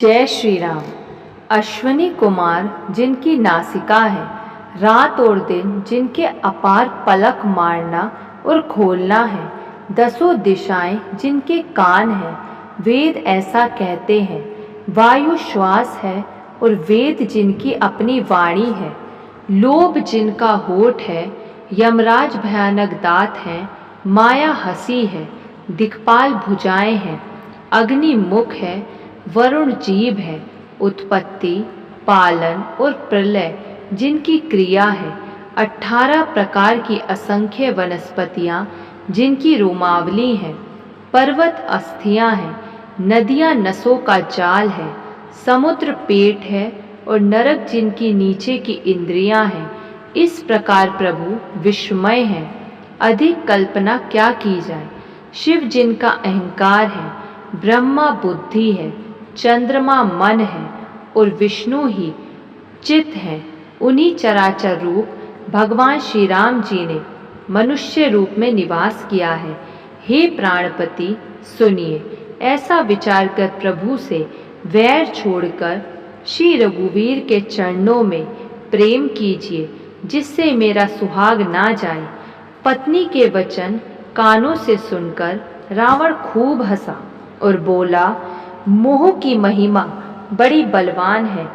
जय श्री राम। अश्विनी कुमार जिनकी नासिका है, रात और दिन जिनके अपार पलक मारना और खोलना है, दसों दिशाएं जिनके कान हैं, वेद ऐसा कहते हैं। वायु श्वास है और वेद जिनकी अपनी वाणी है। लोभ जिनका होठ है, यमराज भयानक दांत हैं, माया हंसी है, दिक्पाल भुजाएं हैं, अग्नि मुख है, वरुण जीभ है, उत्पत्ति, पालन और प्रलय जिनकी क्रिया है। 18 प्रकार की असंख्य वनस्पतियाँ जिनकी रोमावली हैं, पर्वत अस्थियाँ हैं, नदियाँ नसों का जाल है, समुद्र पेट है और नरक जिनकी नीचे की इंद्रियाँ हैं। इस प्रकार प्रभु विस्मय हैं, अधिक कल्पना क्या की जाए। शिव जिनका अहंकार है, ब्रह्मा बुद्धि है, चंद्रमा मन है और विष्णु ही चित्त है। उन्हीं चराचर रूप भगवान श्री राम जी ने मनुष्य रूप में निवास किया है। हे प्राणपति सुनिए, ऐसा विचार कर प्रभु से वैर छोड़कर श्री रघुवीर के चरणों में प्रेम कीजिए, जिससे मेरा सुहाग ना जाए। पत्नी के वचन कानों से सुनकर रावण खूब हंसा और बोला, मोह की महिमा बड़ी बलवान है।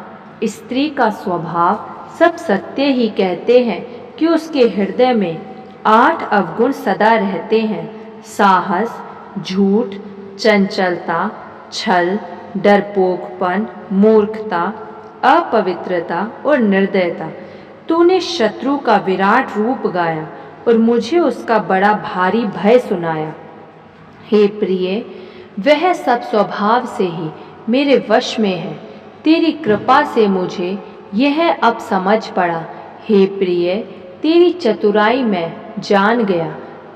स्त्री का स्वभाव सब सत्य ही कहते हैं कि उसके हृदय में 8 अवगुण सदा रहते हैं। साहस, झूठ, चंचलता, छल, डरपोकपन, मूर्खता, अपवित्रता और निर्दयता। तूने शत्रु का विराट रूप गाया और मुझे उसका बड़ा भारी भय सुनाया। हे प्रिय, वह सब स्वभाव से ही मेरे वश में है। तेरी कृपा से मुझे यह अब समझ पड़ा। हे प्रिय, तेरी चतुराई मैं जान गया।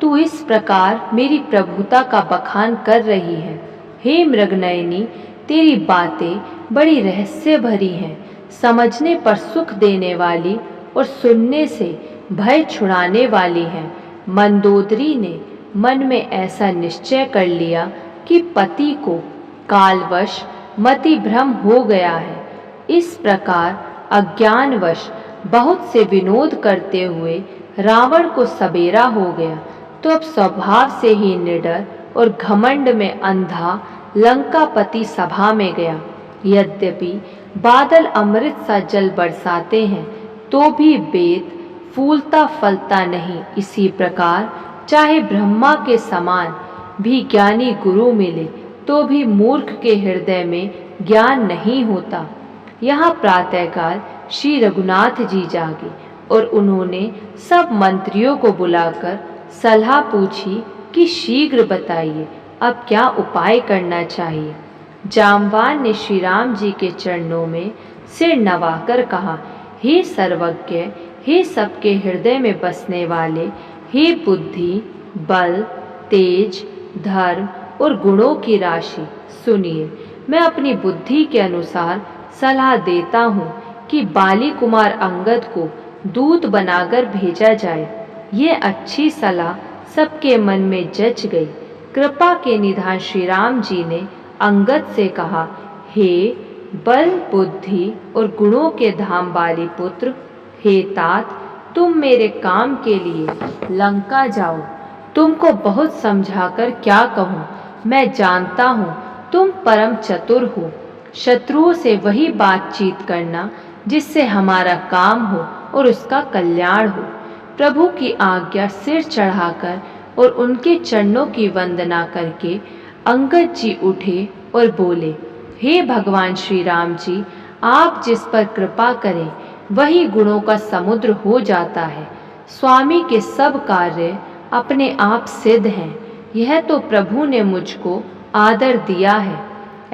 तू इस प्रकार मेरी प्रभुता का बखान कर रही है। हे मृगनयनी, तेरी बातें बड़ी रहस्य भरी हैं, समझने पर सुख देने वाली और सुनने से भय छुड़ाने वाली हैं। मंदोदरी ने मन में ऐसा निश्चय कर लिया कि पति को कालवश मति भ्रम हो गया है। इस प्रकार अज्ञानवश बहुत से विनोद करते हुए रावण को सबेरा हो गया, तो अब स्वभाव से ही निडर और घमंड में अंधा लंकापति सभा में गया। यद्यपि बादल अमृत सा जल बरसाते हैं, तो भी वेद फूलता फलता नहीं। इसी प्रकार चाहे ब्रह्मा के समान भी ज्ञानी गुरु मिले, तो भी मूर्ख के हृदय में ज्ञान नहीं होता। यहाँ प्रातःकाल श्री रघुनाथ जी जागे और उन्होंने सब मंत्रियों को बुलाकर सलाह पूछी कि शीघ्र बताइए, अब क्या उपाय करना चाहिए। जामवान ने श्री राम जी के चरणों में सिर नवाकर कहा, हे सर्वज्ञ, हे सबके हृदय में बसने वाले, हे बुद्धि, बल, तेज, धर्म और गुणों की राशि, सुनिए। मैं अपनी बुद्धि के अनुसार सलाह देता हूँ कि बाली कुमार अंगद को दूत बनाकर भेजा जाए। ये अच्छी सलाह सबके मन में जच गई। कृपा के निधान श्री राम जी ने अंगद से कहा, हे बल, बुद्धि और गुणों के धाम बाली पुत्र, हे तात, तुम मेरे काम के लिए लंका जाओ। तुमको बहुत समझाकर क्या कहूँ, मैं जानता हूँ तुम परम चतुर हो। शत्रुओं से वही बातचीत करना जिससे हमारा काम हो और उसका कल्याण हो। प्रभु की आज्ञा सिर चढ़ाकर और उनके चरणों की वंदना करके अंगद जी उठे और बोले, हे भगवान श्री राम जी, आप जिस पर कृपा करें वही गुणों का समुद्र हो जाता है। स्वामी के सब कार्य अपने आप सिद्ध हैं। यह तो प्रभु ने मुझको आदर दिया है।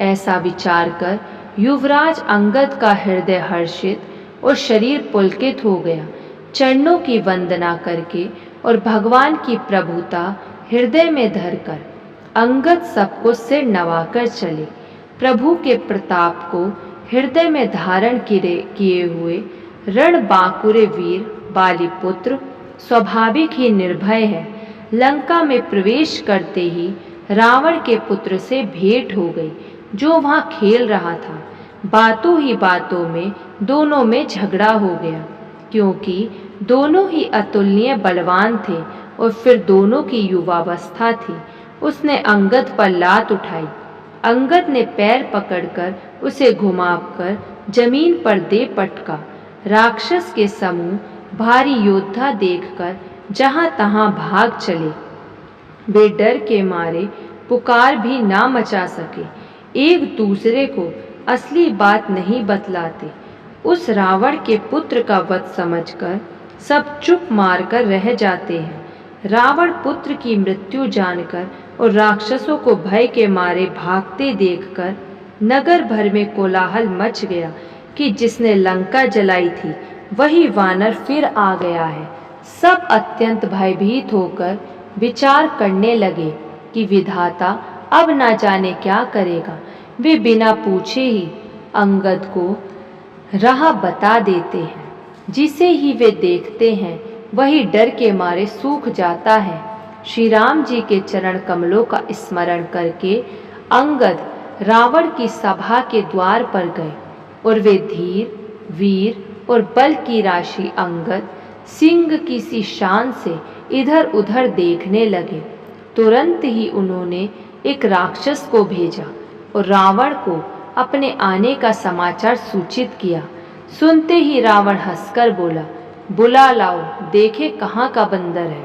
ऐसा विचार कर युवराज अंगद का हृदय हर्षित और शरीर पुलकित हो गया। चरणों की वंदना करके और भगवान की प्रभुता हृदय में धरकर अंगद सबको सिर नवाकर चले। प्रभु के प्रताप को हृदय में धारण किए हुए रणबांकुरे वीर बालीपुत्र स्वाभाविक ही निर्भय है। लंका में प्रवेश करते ही रावण के पुत्र से भेंट हो गई। जो वहाँ खेल रहा था। बातों ही बातों में दोनों में झगड़ा हो गया, क्योंकि दोनों ही अतुलनीय बलवान थे और फिर दोनों की युवावस्था थी। उसने अंगद पर लात उठाई। अंगद ने पैर पकड़कर उसे घुमाकर जमीन पर दे पटका। राक्षस के समूह भारी योद्धा देखकर जहां तहां भाग चले। वे डर के मारे पुकार भी ना मचा सके, एक दूसरे को असली बात नहीं बतलाते। उस रावण के पुत्र का वध समझकर सब चुप मारकर रह जाते हैं। रावण पुत्र की मृत्यु जानकर और राक्षसों को भय के मारे भागते देखकर नगर भर में कोलाहल मच गया कि जिसने लंका जलाई थी वही वानर फिर आ गया है। सब अत्यंत भयभीत होकर विचार करने लगे कि विधाता अब ना जाने क्या करेगा। वे बिना पूछे ही अंगद को राह बता देते हैं। जिसे ही वे देखते हैं वही डर के मारे सूख जाता है। श्री राम जी के चरण कमलों का स्मरण करके अंगद रावण की सभा के द्वार पर गए और वे धीर, वीर और बल की राशि अंगद सिंह की सी शान से इधर उधर देखने लगे। तुरंत ही उन्होंने एक राक्षस को भेजा और रावण को अपने आने का समाचार सूचित किया। सुनते ही रावण हंसकर बोला, बुला लाओ, देखे कहाँ का बंदर है।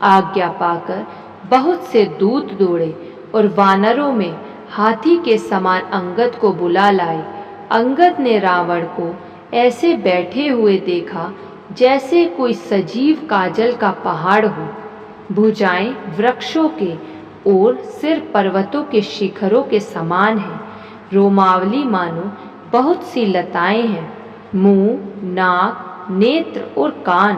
आज्ञा पाकर बहुत से दूत दौड़े और वानरों में हाथी के समान अंगद को बुला लाए। अंगद ने रावण को ऐसे बैठे हुए देखा जैसे कोई सजीव काजल का पहाड़ हो। भुजाएं वृक्षों के और सिर पर्वतों के शिखरों के समान है। रोमावली मानो बहुत सी लताएं हैं। मुंह, नाक, नेत्र और कान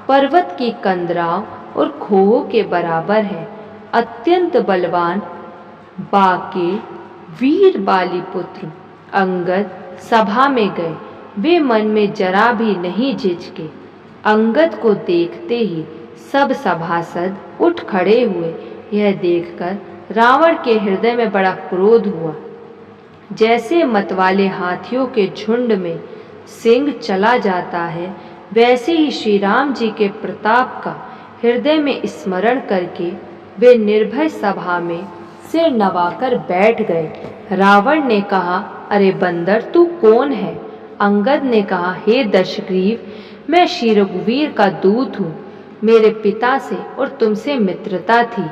पर्वत की कंदराव और खोहों के बराबर है। अत्यंत बलवान बाके वीर बाली पुत्र अंगद सभा में गए। वे मन में जरा भी नहीं झिझके। अंगद को देखते ही सब सभासद उठ खड़े हुए। यह देखकर रावण के हृदय में बड़ा क्रोध हुआ। जैसे मतवाले हाथियों के झुंड में सिंह चला जाता है, वैसे ही श्री राम जी के प्रताप का हृदय में स्मरण करके वे निर्भय सभा में सिर नवाकर बैठ गए। रावण ने कहा, अरे बंदर, तू कौन है? अंगद ने कहा, हे दशग्रीव, मैं श्री रघुवीर का दूत हूँ। मेरे पिता से और तुमसे मित्रता थी,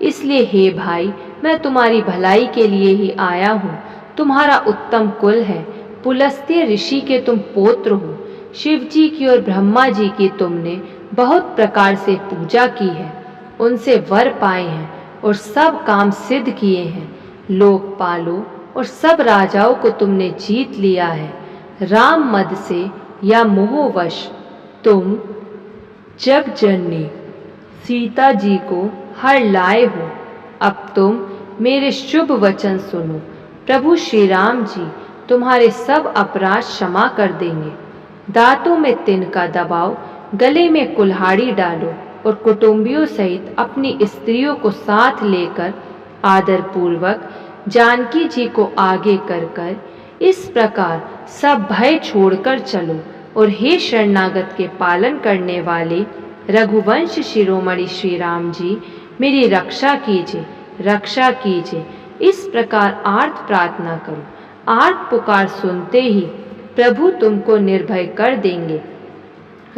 इसलिए हे भाई, मैं तुम्हारी भलाई के लिए ही आया हूँ। तुम्हारा उत्तम कुल है, पुलस्त्य ऋषि के तुम पौत्र हो। शिव जी की और ब्रह्मा जी की तुमने बहुत प्रकार से पूजा की है, उनसे वर पाए हैं और सब काम सिद्ध किए हैं। लोकपालों और सब राजाओं को तुमने जीत लिया है। राम मद से या मोहवश तुम जगजननी सीता जी को हर लाए हो। अब तुम मेरे शुभ वचन सुनो। प्रभु श्री राम जी तुम्हारे सब अपराध क्षमा कर देंगे। दांतों में तिनका दबाओ, गले में कुल्हाड़ी डालो और कुटुंबियों सहित अपनी स्त्रियों को साथ लेकर आदर पूर्वक जानकी जी को आगे कर इस प्रकार सब भय छोड़कर चलो। और हे शरणागत के पालन करने वाले रघुवंश शिरोमणि श्री राम जी, मेरी रक्षा कीजिए, रक्षा कीजिए। इस प्रकार आर्त प्रार्थना करो। आर्त पुकार सुनते ही प्रभु तुमको निर्भय कर देंगे।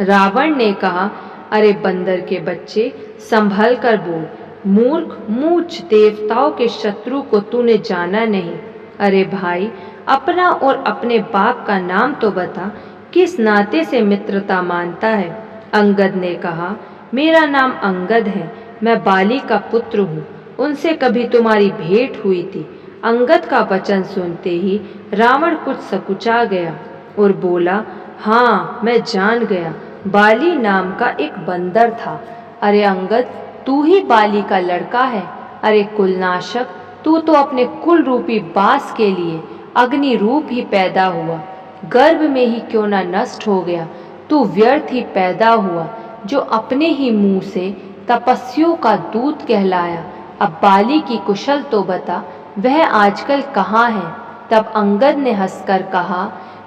रावण ने कहा, अरे बंदर के बच्चे, संभल कर बोल। मूर्ख, मूर्छ देवताओं के शत्रु को तूने जाना नहीं। अरे भाई, अपना और अपने बाप का नाम तो बता, किस नाते से मित्रता मानता है? अंगद ने कहा, मेरा नाम अंगद है, मैं बाली का पुत्र हूँ। उनसे कभी तुम्हारी भेंट हुई थी। अंगद का वचन सुनते ही रावण कुछ सकुचा गया और बोला, हाँ, मैं जान गया, बाली नाम का एक बंदर था। अरे अंगद, तू ही बाली का लड़का है। अरे कुलनाशक, तू तो अपने कुल रूपी बास के लिए अग्नि रूप ही पैदा हुआ, गर्भ में ही क्यों न नष्ट हो गया। तू व्यर्थ ही पैदा हुआ, जो अपने ही मुंह से तपस्वियों का दूत कहलाया। अब बाली की कुशल तो बता, वह आजकल कहाँ है? तब अंगद ने हंसकर कहा,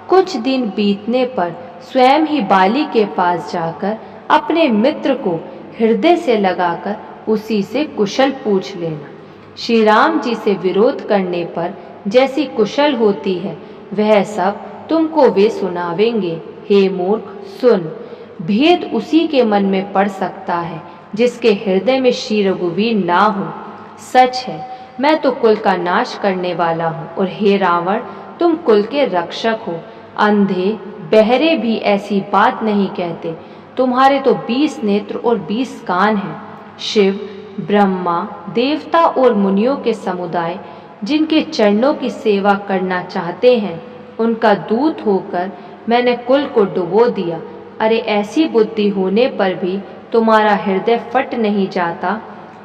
कुछ दिन बीतने पर स्वयं ही बाली के पास जाकर अपने मित्र को हृदय से लगाकर उसी से कुशल पूछ लेना। श्री राम जी से विरोध करने पर जैसी कुशल होती है वह सब तुमको वे सुनावेंगे। हे मूर्ख, सुन। भेद उसी के मन में पड़ सकता है जिसके हृदय में श्री रघुवीर ना हो। सच है, मैं तो कुल का नाश करने वाला हूँ, और हे रावण, तुम कुल के रक्षक हो। अंधे बहरे भी ऐसी बात नहीं कहते। तुम्हारे तो 20 नेत्र और 20 कान हैं। शिव, ब्रह्मा, देवता और मुनियों के समुदाय जिनके चरणों की सेवा करना चाहते हैं, उनका दूत होकर मैंने कुल को डुबो दिया। अरे ऐसी बुद्धि होने पर भी तुम्हारा हृदय फट नहीं जाता।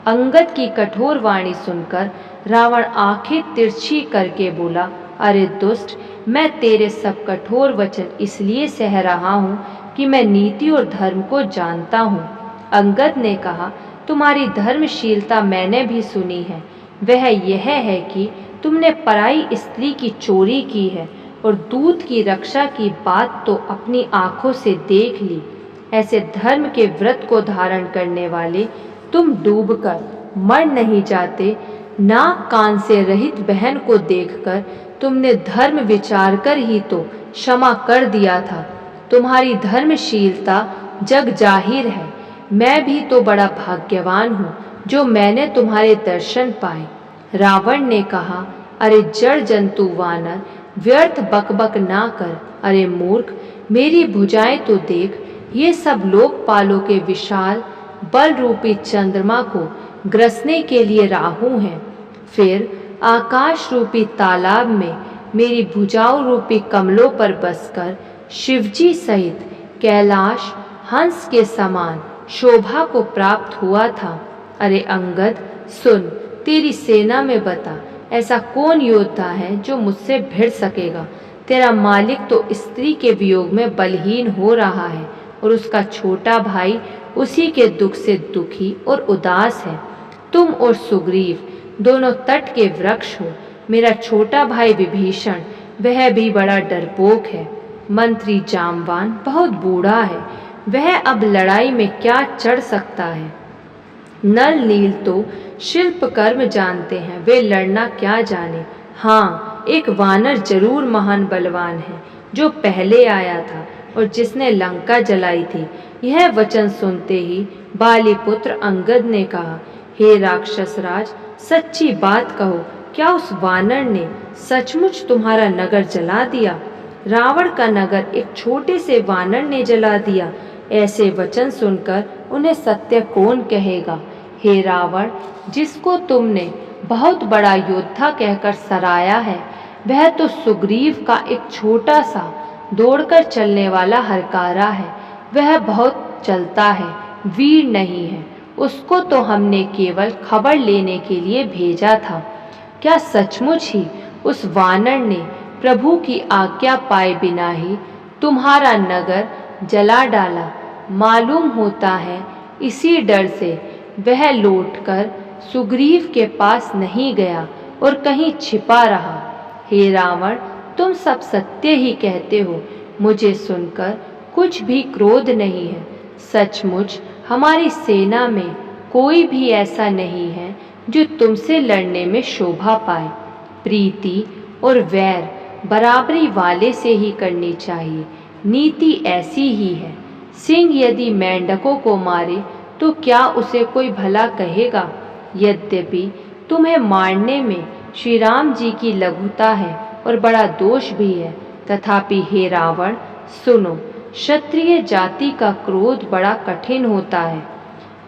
अंगद की कठोर वाणी सुनकर रावण आंखें तिरछी करके बोला, अरे दुष्ट, मैं तेरे सब कठोर वचन इसलिए सह रहा हूँ कि मैं नीति और धर्म को जानता हूँ। अंगद ने कहा, तुम्हारी धर्मशीलता मैंने भी सुनी है। वह यह है कि तुमने पराई स्त्री की चोरी की है और दूत की रक्षा की बात तो अपनी आंखों से देख ली। ऐसे धर्म के व्रत को धारण करने वाले तुम डूबकर मर नहीं जाते। नाक कान से रहित बहन को देखकर तुमने धर्म विचार कर ही तो क्षमा कर दिया था। तुम्हारी धर्मशीलता जग जाहिर है। मैं भी तो बड़ा भाग्यवान हूँ जो मैंने तुम्हारे दर्शन पाए। रावण ने कहा, अरे जड़ जंतु वानर, व्यर्थ बकबक ना कर। अरे मूर्ख, मेरी भुजाएं तो देख। ये सब लोकपालों के विशाल बल रूपी चंद्रमा को ग्रसने के लिए राहु हैं। फिर आकाश रूपी तालाब में मेरी भुजाओं रूपी कमलों पर बसकर शिवजी सहित कैलाश हंस के समान शोभा को प्राप्त हुआ था। अरे अंगद, सुन, तेरी सेना में बता, ऐसा कौन योद्धा है जो मुझसे भिड़ सकेगा? तेरा मालिक तो स्त्री के वियोग में बलहीन हो रहा है और उसका छोटा भाई उसी के दुख से दुखी और उदास है। तुम और सुग्रीव दोनों तट के वृक्ष हो। मेरा छोटा भाई विभीषण, वह भी बड़ा डरपोक है। मंत्री जामवान बहुत बूढ़ा है, वह अब लड़ाई में क्या चढ़ सकता है। नल नील तो शिल्प कर्म जानते हैं, वे लड़ना क्या जाने। हाँ, एक वानर जरूर महान बलवान है जो पहले आया था और जिसने लंका जलाई थी। यह वचन सुनते ही बाली पुत्र अंगद ने कहा, हे राक्षस राज, सच्ची बात कहो, क्या उस वानर ने सचमुच तुम्हारा नगर जला दिया? रावण का नगर एक छोटे से वानर ने जला दिया। ऐसे वचन सुनकर उन्हें सत्य कौन कहेगा? हे रावण, जिसको तुमने बहुत बड़ा योद्धा कहकर सराया है, वह तो सुग्रीव का एक छोटा सा दौड़कर चलने वाला हरकारा है। वह बहुत चलता है, वीर नहीं है। उसको तो हमने केवल खबर लेने के लिए भेजा था। क्या सचमुच ही उस वानर ने प्रभु की आज्ञा पाए बिना ही तुम्हारा नगर जला डाला? मालूम होता है इसी डर से वह लौटकर सुग्रीव के पास नहीं गया और कहीं छिपा रहा। हे रावण, तुम सब सत्य ही कहते हो। मुझे सुनकर कुछ भी क्रोध नहीं है। सचमुच हमारी सेना में कोई भी ऐसा नहीं है जो तुमसे लड़ने में शोभा पाए। प्रीति और वैर बराबरी वाले से ही करनी चाहिए। नीति ऐसी ही है। सिंह यदि मेंढकों को मारे तो क्या उसे कोई भला कहेगा? यद्यपि तुम्हें मारने में श्री राम जी की लघुता है और बड़ा दोष भी है, तथापि हे रावण, सुनो, क्षत्रिय जाति का क्रोध बड़ा कठिन होता है।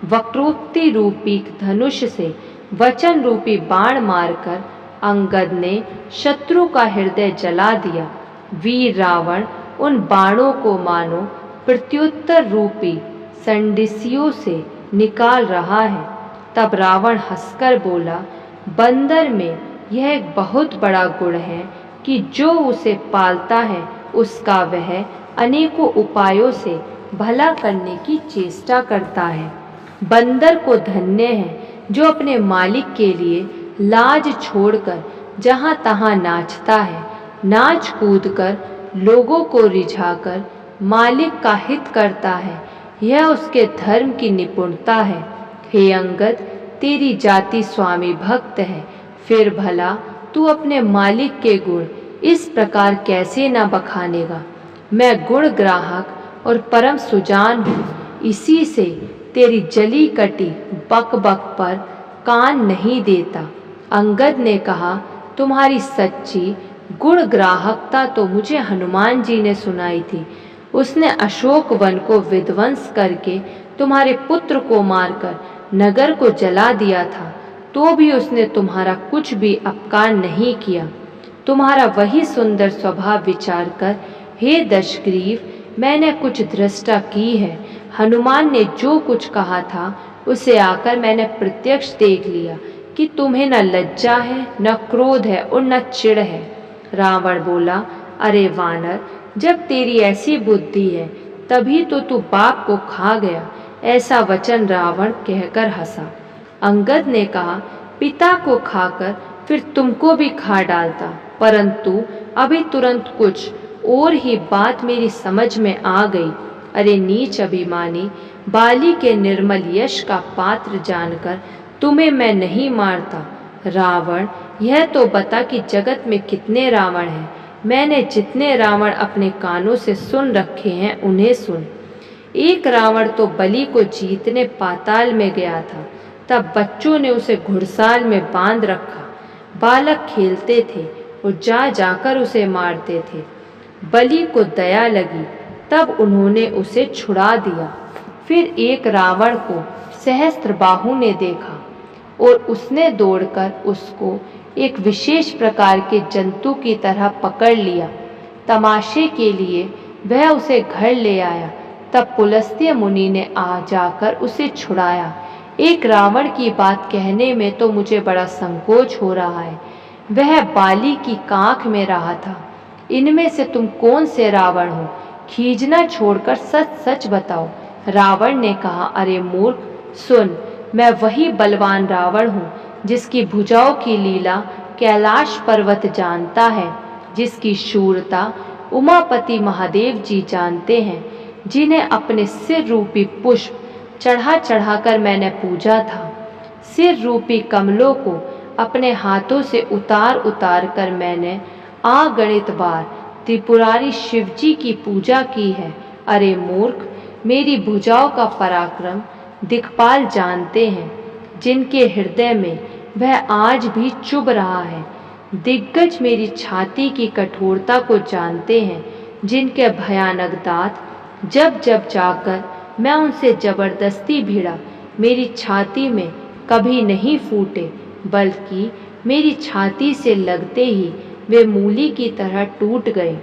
वक्रोक्ति रूपी धनुष से वचन रूपी बाण मारकर अंगद ने शत्रु का हृदय जला दिया। वीर रावण उन बाणों को मानो प्रत्युत्तर रूपी संडिसियों से निकाल रहा है। तब रावण हंसकर बोला, बंदर में यह एक बहुत बड़ा गुण है कि जो उसे पालता है उसका वह अनेकों उपायों से भला करने की चेष्टा करता है। बंदर को धन्य है जो अपने मालिक के लिए लाज छोड़कर जहाँ तहाँ नाचता है, नाच कूद कर लोगों को रिझाकर मालिक का हित करता है। यह उसके धर्म की निपुणता है। हे अंगद, तेरी जाति स्वामी भक्त है, फिर भला तू अपने मालिक के गुण इस प्रकार कैसे न बखानेगा। मैं गुण ग्राहक और परम सुजान हूँ, इसी से तेरी जली कटी बक बक पर कान नहीं देता। अंगद ने कहा, तुम्हारी सच्ची गुण ग्राहकता तो मुझे हनुमान जी ने सुनाई थी। उसने अशोक वन को विध्वंस करके तुम्हारे पुत्र को मारकर नगर को जला दिया था, तो भी उसने तुम्हारा कुछ भी अपकार नहीं किया। तुम्हारा वही सुंदर स्वभाव विचार कर हे दशग्रीव, मैंने कुछ दृष्टा की है। हनुमान ने जो कुछ कहा था उसे आकर मैंने प्रत्यक्ष देख लिया कि तुम्हें न लज्जा है, न क्रोध है और न चिढ़ है। रावण बोला, अरे वानर, जब तेरी ऐसी बुद्धि है तभी तो तू बाप को खा गया। ऐसा वचन रावण कहकर हंसा। अंगद ने कहा, पिता को खाकर फिर तुमको भी खा डालता, परंतु अभी तुरंत कुछ और ही बात मेरी समझ में आ गई। अरे नीच अभिमानी, बाली के निर्मल यश का पात्र जानकर तुम्हें मैं नहीं मारता। रावण, यह तो बता कि जगत में कितने रावण हैं। मैंने जितने रावण अपने कानों से सुन रखे हैं उन्हें सुन। एक रावण तो बलि को जीतने पाताल में गया था, तब बच्चों ने उसे घुड़साल में बांध रखा। बालक खेलते थे और जा जाकर उसे मारते थे। बलि को दया लगी, तब उन्होंने उसे छुड़ा दिया। फिर एक रावण को सहस्त्रबाहु ने देखा और उसने दौड़कर उसको एक विशेष प्रकार के जंतु की तरह पकड़ लिया। तमाशे के लिए वह उसे घर ले आया। तब पुलस्त्य मुनि ने आ जाकर उसे छुड़ाया। एक रावण की बात कहने में तो मुझे बड़ा संकोच हो रहा है। वह बाली की कांख में रहा था। इनमें से तुम कौन से रावण हो? खींचना छोड़कर सच सच बताओ। रावण ने कहा, अरे मूर्ख, सुन, मैं वही बलवान रावण हूँ जिसकी भुजाओं की लीला कैलाश पर्वत जानता है, जिसकी शूरता उमापति महादेव जी जानते हैं, जिन्हें अपने सिर रूपी पुष्प चढ़ा चढ़ाकर मैंने पूजा था। सिर रूपी कमलों को अपने हाथों से उतार उतार कर मैंने अगणित बार त्रिपुरारी शिवजी की पूजा की है। अरे मूर्ख, मेरी भुजाओं का पराक्रम दिक्पाल जानते हैं, जिनके हृदय में वह आज भी चुभ रहा है। दिग्गज मेरी छाती की कठोरता को जानते हैं, जिनके भयानक दांत जब जब जाकर मैं उनसे जबरदस्ती भिड़ा, मेरी छाती में कभी नहीं फूटे, बल्कि मेरी छाती से लगते ही वे मूली की तरह टूट गए,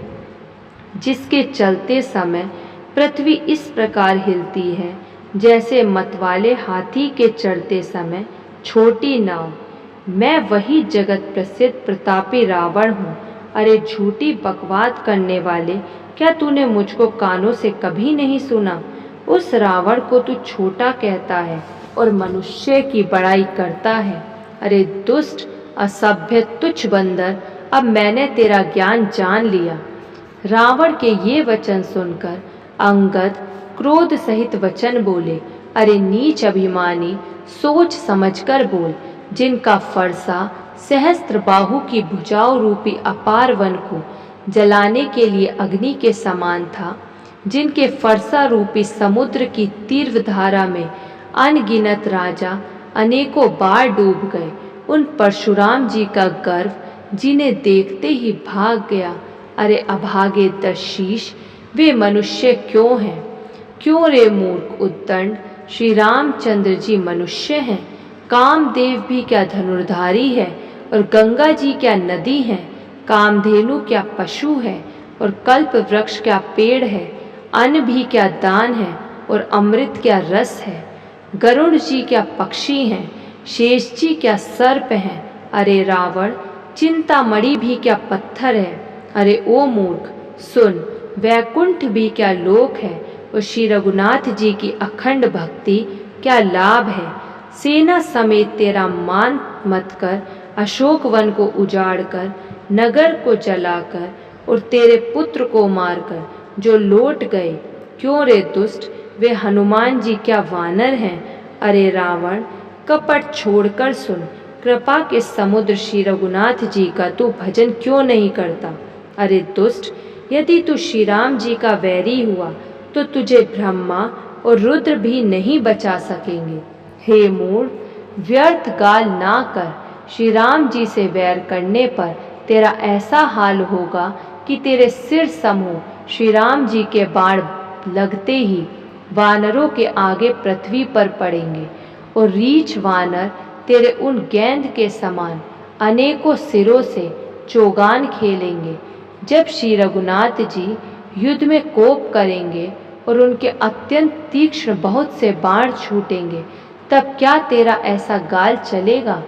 जिसके चलते समय पृथ्वी इस प्रकार हिलती है जैसे मतवाले हाथी के चढ़ते समय छोटी नाव। मैं वही जगत प्रसिद्ध प्रतापी रावण हूँ। अरे झूठी बकवाद करने वाले, क्या तूने मुझको कानों से कभी नहीं सुना? उस रावण को तू छोटा कहता है और मनुष्य की बड़ाई करता है। अरे दुष्ट, असभ्य, तुच्छ बंदर, अब मैंने तेरा ज्ञान जान लिया। रावण के ये वचन सुनकर अंगद क्रोध सहित वचन बोले, अरे नीच अभिमानी, सोच समझकर बोल। जिनका फरसा सहस्त्रबाहु की भुजाओं रूपी अपार वन को जलाने के लिए अग्नि के समान था, जिनके फरसा रूपी समुद्र की तीव्र धारा में अनगिनत राजा अनेकों बार डूब गए, उन परशुराम जी का गर्व जिन्हें देखते ही भाग गया। अरे अभागे दशीष, वे मनुष्य क्यों हैं? क्यों रे मूर्ख उद्दंड, श्री रामचंद्र जी मनुष्य हैं। कामदेव भी क्या धनुर्धारी है और गंगा जी क्या नदी है। कामधेनु क्या पशु है और कल्प वृक्ष क्या पेड़ है। अन्न भी क्या दान है और अमृत क्या रस है। गरुड़ जी क्या पक्षी हैं, शेष जी क्या सर्प हैं। अरे रावण, चिंतामणि भी क्या पत्थर है। अरे ओ मूर्ख, सुन, वैकुंठ भी क्या लोक है और श्री रघुनाथ जी की अखंड भक्ति क्या लाभ है। सेना समेत तेरा मान मत कर अशोक वन को उजाड़कर, नगर को जलाकर और तेरे पुत्र को मारकर जो लौट गए। क्यों रे दुष्ट, वे हनुमान जी क्या वानर हैं? अरे रावण, कपट छोड़कर सुन, कृपा के समुद्र श्री रघुनाथ जी का तू भजन क्यों नहीं करता? अरे दुष्ट, यदि तू श्री राम जी का वैरी हुआ तो तुझे ब्रह्मा और रुद्र भी नहीं बचा सकेंगे। हे मूढ़, व्यर्थ गाल ना कर। श्री राम जी से वैर करने पर तेरा ऐसा हाल होगा कि तेरे सिर समूह श्री राम जी के बाण लगते ही वानरों के आगे पृथ्वी पर पड़ेंगे और रीछ वानर तेरे उन गेंद के समान अनेकों सिरों से चौगान खेलेंगे। जब श्री रघुनाथ जी युद्ध में कोप करेंगे और उनके अत्यंत तीक्ष्ण बहुत से बाण छूटेंगे, तब क्या तेरा ऐसा गाल चलेगा?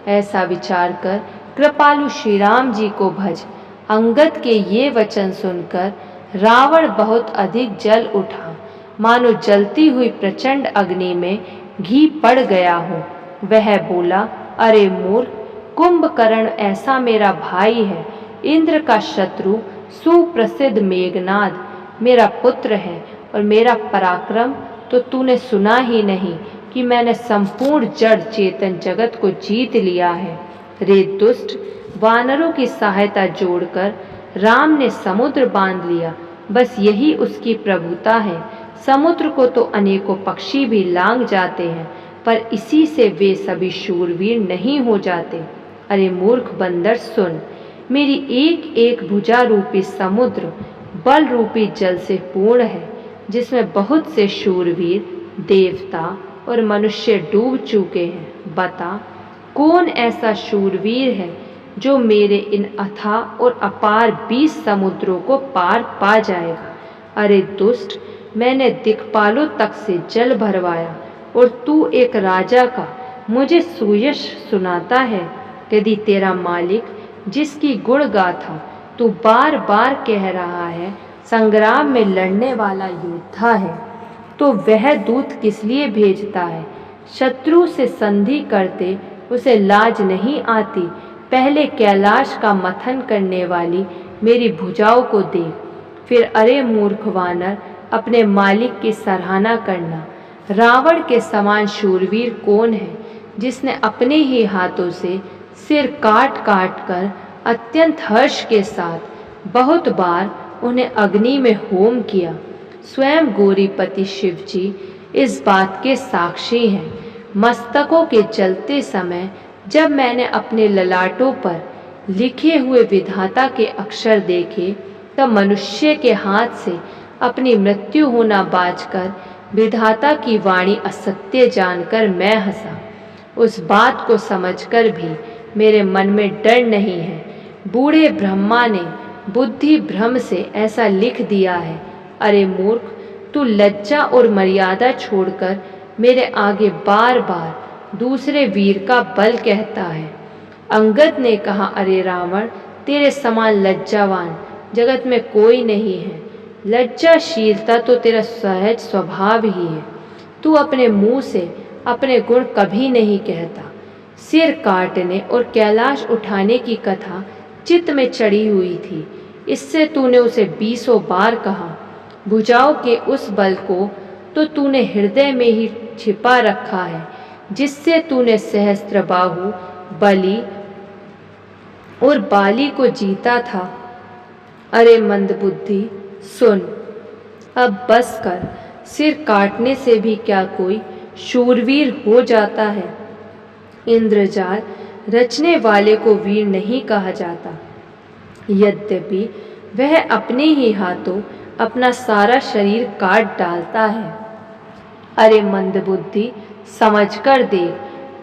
ऐसा विचार कर कृपालु श्री राम जी को भज। अंगद के ये वचन सुनकर रावण बहुत अधिक जल उठा, मानो जलती हुई प्रचंड अग्नि में घी पड़ गया हो। वह बोला, अरे मूर्ख, कुंभकर्ण ऐसा मेरा भाई है, इंद्र का शत्रु सुप्रसिद्ध मेघनाद मेरा पुत्र है, और मेरा पराक्रम तो तूने सुना ही नहीं कि मैंने संपूर्ण जड़ चेतन जगत को जीत लिया है। रे दुष्ट, वानरों की सहायता जोड़कर राम ने समुद्र बांध लिया, बस यही उसकी प्रभुता है। समुद्र को तो अनेकों पक्षी भी लांघ जाते हैं, पर इसी से वे सभी शूरवीर नहीं हो जाते। अरे मूर्ख बंदर सुन, मेरी एक एक भुजा रूपी समुद्र बल रूपी जल से पूर्ण है, जिसमें बहुत से शूरवीर, देवता और मनुष्य डूब चुके हैं। बता, कौन ऐसा शूरवीर है जो मेरे इन अथाह और अपार 20 समुद्रों को पार पा जाएगा? अरे दुष्ट, मैंने दिक्पालों तक से जल भरवाया और तू एक राजा का मुझे सुयश सुनाता है। यदि तेरा मालिक, जिसकी गुण गाथा तू बार बार कह रहा है, संग्राम में लड़ने वाला योद्धा है, तो वह दूत किस लिए भेजता है? शत्रु से संधि करते उसे लाज नहीं आती? पहले कैलाश का मथन करने वाली मेरी भुजाओं को देख, फिर अरे मूर्ख वानर, अपने मालिक की सराहना करना। रावण के समान शूरवीर कौन है, जिसने अपने ही हाथों से सिर काट काट कर अत्यंत हर्ष के साथ बहुत बार उन्हें अग्नि में होम किया? स्वयं गौरीपति शिव जी इस बात के साक्षी हैं। मस्तकों के चलते समय जब मैंने अपने ललाटों पर लिखे हुए विधाता के अक्षर देखे, तब मनुष्य के हाथ से अपनी मृत्यु होना बाझकर विधाता की वाणी असत्य जानकर मैं हंसा। उस बात को समझकर भी मेरे मन में डर नहीं है। बूढ़े ब्रह्मा ने बुद्धि भ्रम से ऐसा लिख दिया है। अरे मूर्ख, तू लज्जा और मर्यादा छोड़कर मेरे आगे बार बार दूसरे वीर का बल कहता है। अंगद ने कहा, अरे रावण, तेरे समान लज्जावान जगत में कोई नहीं है। लज्जाशीलता तो तेरा सहज स्वभाव ही है। तू अपने मुंह से अपने गुण कभी नहीं कहता। सिर काटने और कैलाश उठाने की कथा चित्त में चढ़ी हुई थी, इससे तूने उसे 20 बार कहा। भुजाओं के उस बल को तो तूने हृदय में ही छिपा रखा है, जिससे तूने सहस्त्रबाहु, बलि और बाली को जीता था। अरे मंदबुद्धि सुन, अब बस कर। सिर काटने से भी क्या कोई शूरवीर हो जाता है? इंद्रजाल रचने वाले को वीर नहीं कहा जाता, यद्यपि वह अपने ही हाथों अपना सारा शरीर काट डालता है। अरे मंदबुद्धि, समझ कर देख,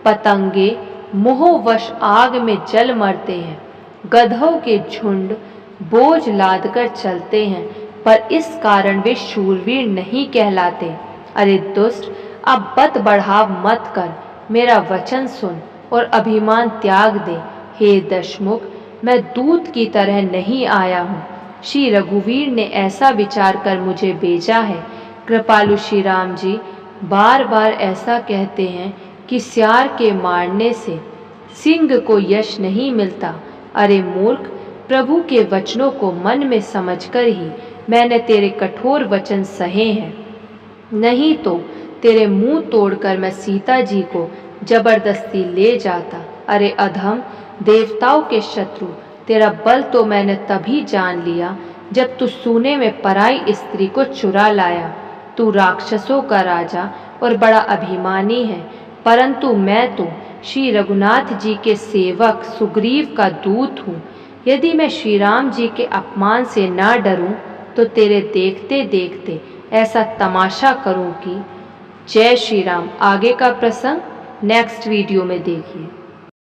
पतंगे मोहवश आग में जल मरते हैं, गधों के झुंड बोझ लादकर चलते हैं, पर इस कारण वे शूरवीर नहीं कहलाते। अरे दुष्ट, अब बत बढ़ाव मत कर, मेरा वचन सुन और अभिमान त्याग दे। हे दशमुख, मैं दूत की तरह नहीं आया हूँ। श्री रघुवीर ने ऐसा विचार कर मुझे भेजा है। कृपालु श्री राम जी बार बार ऐसा कहते हैं कि सियार के मारने से सिंह को यश नहीं मिलता। अरे मूर्ख, प्रभु के वचनों को मन में समझकर ही मैंने तेरे कठोर वचन सहे हैं, नहीं तो तेरे मुंह तोड़कर मैं सीता जी को जबरदस्ती ले जाता। अरे अधम, देवताओं के शत्रु, तेरा बल तो मैंने तभी जान लिया जब तू सूने में पराई स्त्री को चुरा लाया। तू राक्षसों का राजा और बड़ा अभिमानी है, परंतु मैं तो श्री रघुनाथ जी के सेवक सुग्रीव का दूत हूँ। यदि मैं श्री राम जी के अपमान से ना डरूं तो तेरे देखते देखते ऐसा तमाशा करूं कि। जय श्री राम। आगे का प्रसंग नेक्स्ट वीडियो में देखिए।